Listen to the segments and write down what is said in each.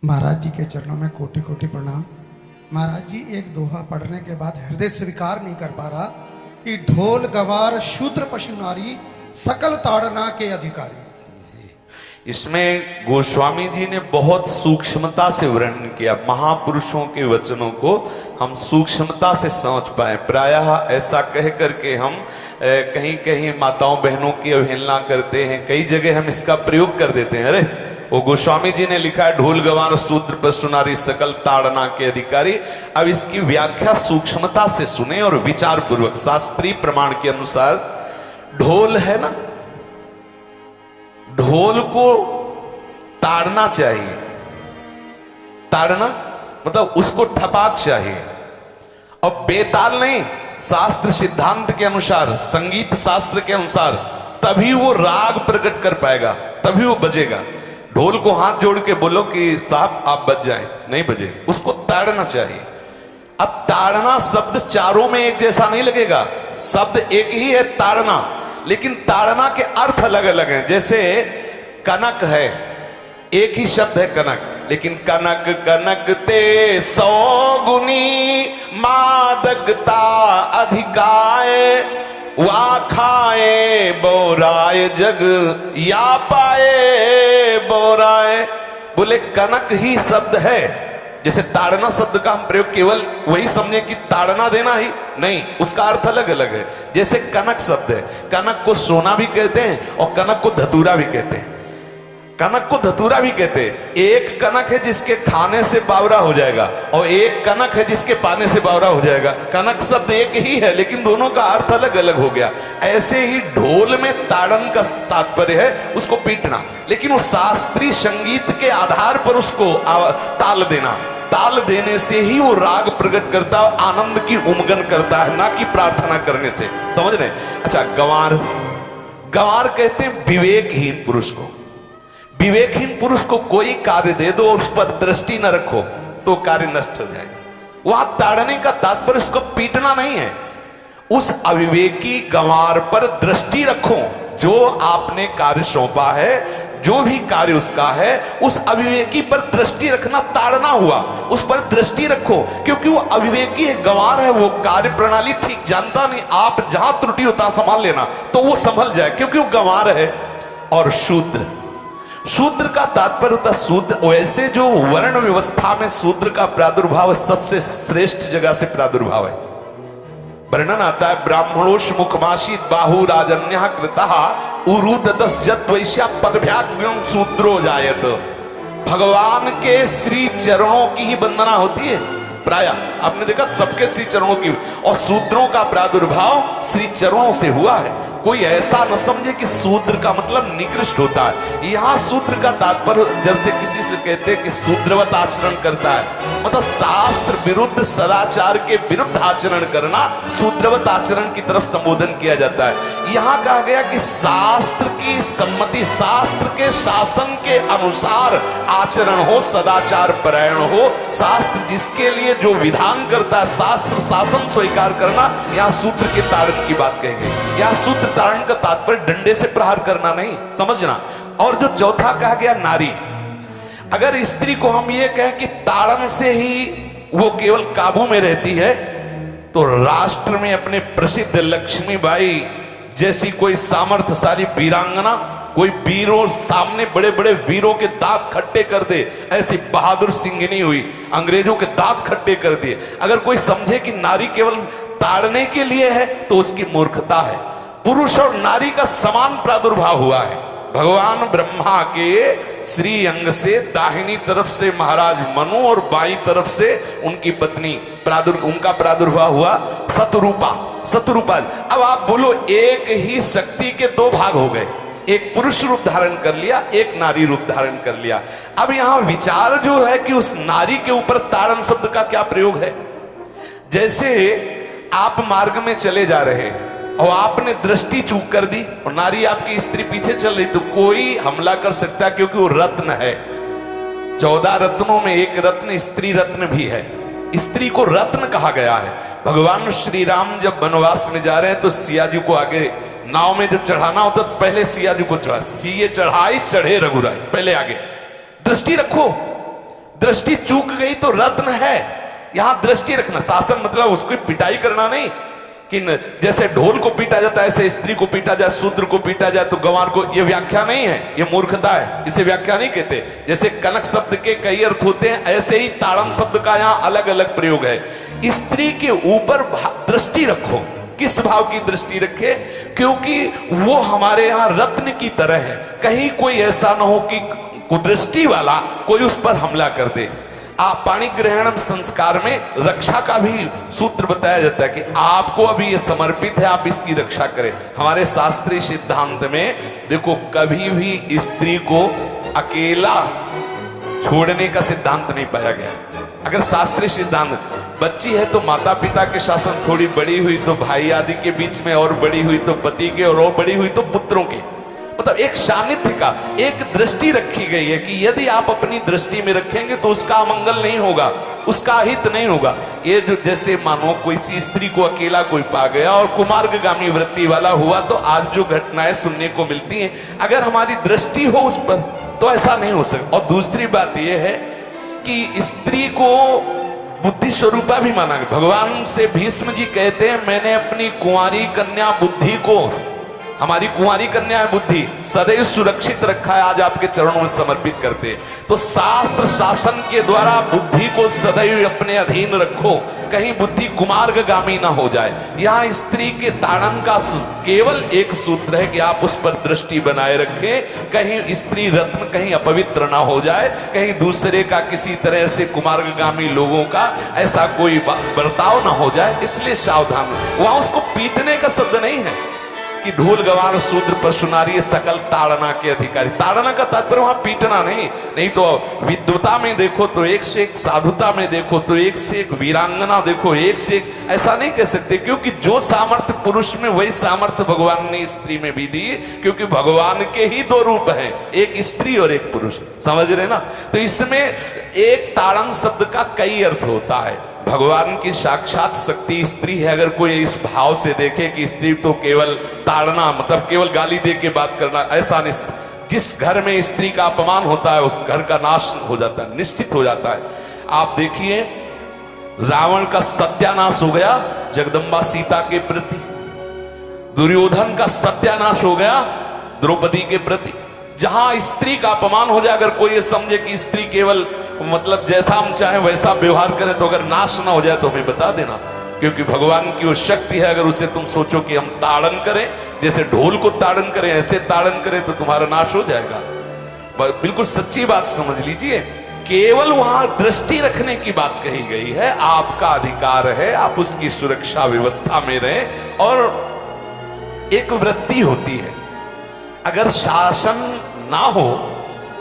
महाराज जी के चरणों में कोटि कोटि प्रणाम। महाराज जी एक दोहा पढ़ने के बाद हृदय स्वीकार नहीं कर पा रहा कि ढोल गवार शूद्र पशु नारी सकल ताड़ना के अधिकारी। इसमें गोस्वामी जी ने बहुत सूक्ष्मता से वर्णन किया। महापुरुषों के वचनों को हम सूक्ष्मता से समझ पाए। प्रायः ऐसा कह करके हम कहीं कहीं माताओं बहनों की अवहेलना करते हैं, कई जगह हम इसका प्रयोग कर देते हैं। अरे वो गोस्वामी जी ने लिखा है ढोल गवार शूद्र पशु नारी सकल ताड़ना के अधिकारी। अब इसकी व्याख्या सूक्ष्मता से सुने और विचार पूर्वक। शास्त्रीय प्रमाण के अनुसार ढोल है ना, ढोल को ताड़ना चाहिए। ताड़ना मतलब उसको ठपाक चाहिए और बेताल नहीं। शास्त्र सिद्धांत के अनुसार, संगीत शास्त्र के अनुसार तभी वो राग प्रकट कर पाएगा, तभी वो बजेगा। ढोल को हाथ जोड़ के बोलो कि साहब आप बज जाएं, नहीं बजे, उसको ताड़ना चाहिए। अब ताड़ना शब्द चारों में एक जैसा नहीं लगेगा। शब्द एक ही है ताड़ना, लेकिन ताड़ना के अर्थ अलग अलग हैं। जैसे कनक है, एक ही शब्द है कनक, लेकिन कनक कनक ते 100 गुनी मादकता अधिकाए, वा खाए बोराए जग या पाए बोराए। बोले कनक ही शब्द है। जैसे ताड़ना शब्द का हम प्रयोग केवल वही समझे कि ताड़ना देना ही नहीं, उसका अर्थ अलग अलग है। जैसे कनक शब्द है, कनक को सोना भी कहते हैं और कनक को धतूरा भी कहते हैं। कनक को धतूरा भी कहते हैं। एक कनक है जिसके खाने से बावरा हो जाएगा और एक कनक है जिसके पाने से बावरा हो जाएगा। कनक शब्द एक ही है, लेकिन दोनों का अर्थ अलग अलग हो गया। ऐसे ही ढोल में ताड़न का तात्पर्य है उसको पीटना, लेकिन वो शास्त्रीय संगीत के आधार पर उसको ताल देना। ताल देने से ही वो राग प्रकट करता है, आनंद की उमगन करता है, ना कि प्रार्थना करने से। समझ रहे? अच्छा, गंवार, गंवार कहते हैं विवेकहीन पुरुष को। विवेकहीन पुरुष को कोई कार्य दे दो और उस पर दृष्टि न रखो तो कार्य नष्ट हो जाएगा। वहां ताड़ने का तात्पर्य उसको पीटना नहीं है। उस अविवेकी गंवार पर दृष्टि रखो। जो आपने कार्य सौंपा है, जो भी कार्य उसका है, उस अविवेकी पर दृष्टि रखना ताड़ना हुआ। उस पर दृष्टि रखो, क्योंकि वो अविवेकी है, गंवार है, वो कार्य प्रणाली ठीक जानता नहीं। आप जहां त्रुटि होता संभाल लेना तो वो संभल जाए, क्योंकि वो गंवार है। और शूद्र, शूद्र का तात्पर्य होता शूद्र, वैसे जो वर्ण व्यवस्था में शूद्र का प्रादुर्भाव सबसे श्रेष्ठ जगह से प्रादुर्भाव है। वर्णन आता है ब्राह्मणोष मुखमाशीत बाहु राजन्यः कृतः उरुददस जत वैश्या पदभ्याग्यम शूद्रो जायत। भगवान के श्री चरणों की ही वंदना होती है प्राय। आपने देखा सबके श्री चरणों की, और शूद्रों का प्रादुर्भाव श्री चरणों से हुआ है। कोई ऐसा न समझे कि शूद्र का मतलब निकृष्ट होता है। यहां शूद्र का तात्पर्य जब से किसी से कहते हैं कि शूद्रवत आचरण करता है, मतलब शास्त्र विरुद्ध, सदाचार के विरुद्ध आचरण करना शूद्रवत आचरण की तरफ संबोधन किया जाता है। यहां कहा गया कि शास्त्र की सम्मति, शास्त्र के शासन के अनुसार आचरण हो, सदाचार परायण हो। शास्त्र जिसके लिए जो विधान करता है, शास्त्र शासन स्वीकार करना, यहां शूद्र के ताड़न की बात कही गई। यहां शूद्र ताड़न का तात्पर्य डंडे से प्रहार करना नहीं, समझना। और जो चौथा कहा गया नारी, अगर स्त्री को हम ये कहें कि ताड़न से ही वो केवल काबू में रहती है, तो राष्ट्र में अपने प्रसिद्ध लक्ष्मीबाई जैसी कोई सामर्थ्यशाली वीरांगना, कोई वीरों सामने बड़े बड़े वीरों के दांत खट्टे कर दे, ऐसी बहादुर सिंघनी हुई, अंग्रेजों के दांत खट्टे कर दिए। अगर कोई समझे कि नारी केवल ताड़ने के लिए है तो उसकी मूर्खता है। पुरुष और नारी का समान प्रादुर्भाव हुआ है। भगवान ब्रह्मा के श्री अंग से दाहिनी तरफ से महाराज मनु और बाईं तरफ से उनकी पत्नी उनका प्रादुर्भाव हुआ शतरूपा। शतरूपा, अब आप बोलो एक ही शक्ति के दो भाग हो गए, एक पुरुष रूप धारण कर लिया, एक नारी रूप धारण कर लिया। अब यहां विचार जो है कि उस नारी के ऊपर ताड़न शब्द का क्या प्रयोग है। जैसे आप मार्ग में चले जा रहे हैं और आपने दृष्टि चूक कर दी और नारी आपकी स्त्री पीछे चल रही, तो कोई हमला कर सकता है, क्योंकि वो रत्न है। 14 रत्नों में एक रत्न स्त्री रत्न भी है। स्त्री को रत्न कहा गया है। भगवान श्री राम जब वनवास में जा रहे हैं तो सिया जी को आगे नाव में जब चढ़ाना होता तो पहले सिया जी को चढ़ा, सीए चढ़ाई चढ़े रघुराई, पहले आगे। दृष्टि रखो, दृष्टि चूक गई तो रत्न है। यहां दृष्टि रखना, शासन मतलब उसकी पिटाई करना नहीं कि जैसे ढोल को पीटा जाता है ऐसे स्त्री को पीटा जाए, शूद्र को पीटा जाए तो गंवार को, यह व्याख्या नहीं है, यह मूर्खता है, इसे व्याख्या नहीं कहते। जैसे कनक शब्द के कई अर्थ होते हैं, ऐसे ही ताड़न शब्द का यहां अलग अलग प्रयोग है। स्त्री के ऊपर दृष्टि रखो। किस भाव की दृष्टि रखे? क्योंकि वो हमारे यहां रत्न की तरह है, कहीं कोई ऐसा ना हो कि कुदृष्टि वाला कोई उस पर हमला कर दे। आप पाणी ग्रहण संस्कार में रक्षा का भी सूत्र बताया जाता है कि आपको अभी ये समर्पित है, आप इसकी रक्षा करें। हमारे शास्त्रीय सिद्धांत में देखो, कभी भी स्त्री को अकेला छोड़ने का सिद्धांत नहीं पाया गया। अगर शास्त्रीय सिद्धांत, बच्ची है तो माता पिता के शासन, थोड़ी बड़ी हुई तो भाई आदि के बीच में, और बड़ी हुई तो पति के, और बड़ी हुई तो पुत्रों के, मतलब एक सानिध्य का एक दृष्टि रखी गई है कि यदि आप अपनी दृष्टि में रखेंगे तो उसका अमंगल नहीं होगा, उसका हित नहीं होगा। ये जो जैसे मानो कोई सी स्त्री को अकेला कोई पा गया और कुमार्गगामी वृत्ति वाला हुआ, तो आज जो घटनाएं सुनने को मिलती हैं, अगर हमारी दृष्टि हो उस पर तो ऐसा नहीं हो सकता। और दूसरी बात यह है कि स्त्री को बुद्धि स्वरूपा भी माना गया। भगवान से भीष्म जी कहते हैं, मैंने अपनी कुंवारी कन्या बुद्धि को, हमारी कुंवारी कन्या है बुद्धि, सदैव सुरक्षित रखा है, आज आपके चरणों में समर्पित करते हैं। तो शास्त्र शासन के द्वारा बुद्धि को सदैव अपने अधीन रखो, कहीं बुद्धि कुमार्गगामी ना हो जाए। यहां स्त्री के ताड़न का केवल एक सूत्र है कि आप उस पर दृष्टि बनाए रखें, कहीं स्त्री रत्न कहीं अपवित्र ना हो जाए, कहीं दूसरे का किसी तरह से कुमार्गगामी लोगों का ऐसा कोई बर्ताव ना हो जाए, इसलिए सावधान। वहां उसको पीटने का शब्द नहीं है कि ढोल गवार शूद्र पशु नारी सकल ताड़ना के अधिकारी। ताड़ना का तात्पर्य वहां पीटना नहीं तो विद्वता में देखो तो एक से एक, साधुता में देखो तो एक से एक, वीरांगना देखो एक से एक, ऐसा नहीं कह सकते, क्योंकि जो सामर्थ्य पुरुष में वही सामर्थ्य भगवान ने स्त्री में भी दी, क्योंकि भगवान के ही दो रूप हैं, एक स्त्री और एक पुरुष, समझ रहे ना। तो इसमें एक ताड़न शब्द का कई अर्थ होता है। भगवान की साक्षात शक्ति स्त्री है। अगर कोई इस भाव से देखे कि स्त्री तो केवल ताड़ना मतलब केवल गाली दे के बात करना, ऐसा नहीं। जिस घर में स्त्री का अपमान होता है उस घर का नाश हो जाता है, निश्चित हो जाता है। आप देखिए, रावण का सत्यानाश हो गया जगदम्बा सीता के प्रति, दुर्योधन का सत्यानाश हो गया द्रौपदी के प्रति। जहां स्त्री का अपमान हो जाए, अगर कोई ये समझे कि स्त्री केवल मतलब जैसा हम चाहे वैसा व्यवहार करें, तो अगर नाश ना हो जाए तो हमें बता देना, क्योंकि भगवान की वो शक्ति है। अगर उसे तुम सोचो कि हम ताड़न करें, जैसे ढोल को ताड़न करें ऐसे ताड़न करें, तो तुम्हारा नाश हो जाएगा। बिल्कुल सच्ची बात समझ लीजिए। केवल वहां दृष्टि रखने की बात कही गई है, आपका अधिकार है, आप उसकी सुरक्षा व्यवस्था में रहें। और एक वृत्ति होती है, अगर शासन ना हो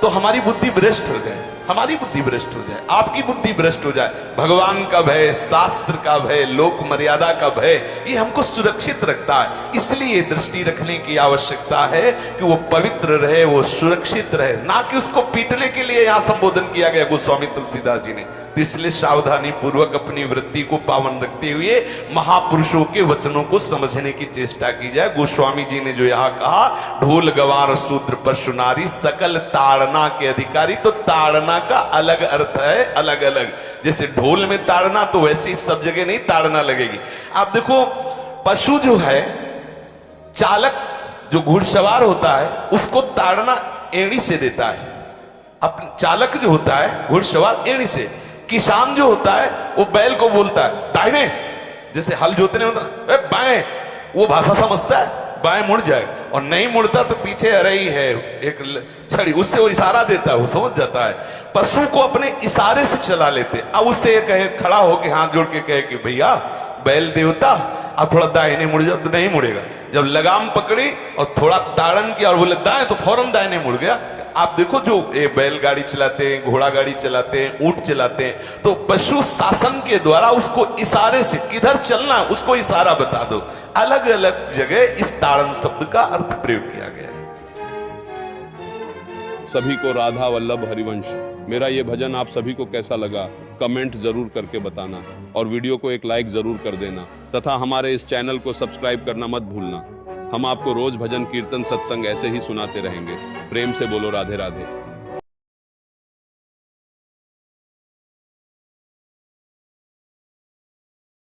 तो हमारी बुद्धि भ्रष्ट हो जाए, हमारी बुद्धि भ्रष्ट हो जाए, आपकी बुद्धि भ्रष्ट हो जाए। भगवान का भय, शास्त्र का भय, लोक मर्यादा का भय, ये हमको सुरक्षित रखता है। इसलिए दृष्टि रखने की आवश्यकता है कि वो पवित्र रहे, वो सुरक्षित रहे, ना कि उसको पीटने के लिए यहां संबोधन किया गया गोस्वामी तुलसीदास जी ने। इसलिए सावधानी पूर्वक अपनी वृत्ति को पावन रखते हुए महापुरुषों के वचनों को समझने की चेष्टा की जाए। गोस्वामी जी ने जो यहाँ कहा, ढोल गवार शूद्र पशु नारी सकल ताड़ना के अधिकारी, तो ताड़ना का अलग अर्थ है, अलग अलग। जैसे ढोल में ताड़ना, तो वैसे ही सब जगह नहीं ताड़ना लगेगी। आप देखो, पशु जो है, चालक जो घुड़सवार होता है उसको ताड़ना एड़ी से देता है। अपने चालक जो होता है घुड़सवार एड़ी से, किसान जो होता है वो बैल को बोलता है दाहिने, जैसे हल जोतने होता है बाएं, वो भाषा समझता है, बाएं मुड़ जाए, और नहीं मुड़ता तो पीछे अरई है एक छड़ी, उससे वो इशारा देता है, वो समझ जाता है। पशु को अपने इशारे से चला लेते। अब उससे कहे, खड़ा होकर हाथ जोड़ के कहे कि भैया बैल देवता आप थोड़ा दाहिने मुड़ जाओ, तो नहीं मुड़ेगा। जब लगाम पकड़ी और थोड़ा ताड़न किया और बोले दाएं, तो फौरन दाहिने मुड़ गया। आप देखो, जो बैलगाड़ी चलाते हैं, घोड़ा गाड़ी चलाते हैं, ऊंट चलाते हैं, तो पशु शासन के द्वारा उसको इशारे से किधर चलना है उसको इशारा बता दो। अलग अलग जगह इस ताड़न शब्द का अर्थ प्रयोग किया गया है। सभी को राधा वल्लभ हरिवंश। मेरा ये भजन आप सभी को कैसा लगा कमेंट जरूर करके बताना, और वीडियो को एक लाइक जरूर कर देना, तथा हमारे इस चैनल को सब्सक्राइब करना मत भूलना। हम आपको रोज भजन कीर्तन सत्संग ऐसे ही सुनाते रहेंगे। प्रेम से बोलो राधे राधे।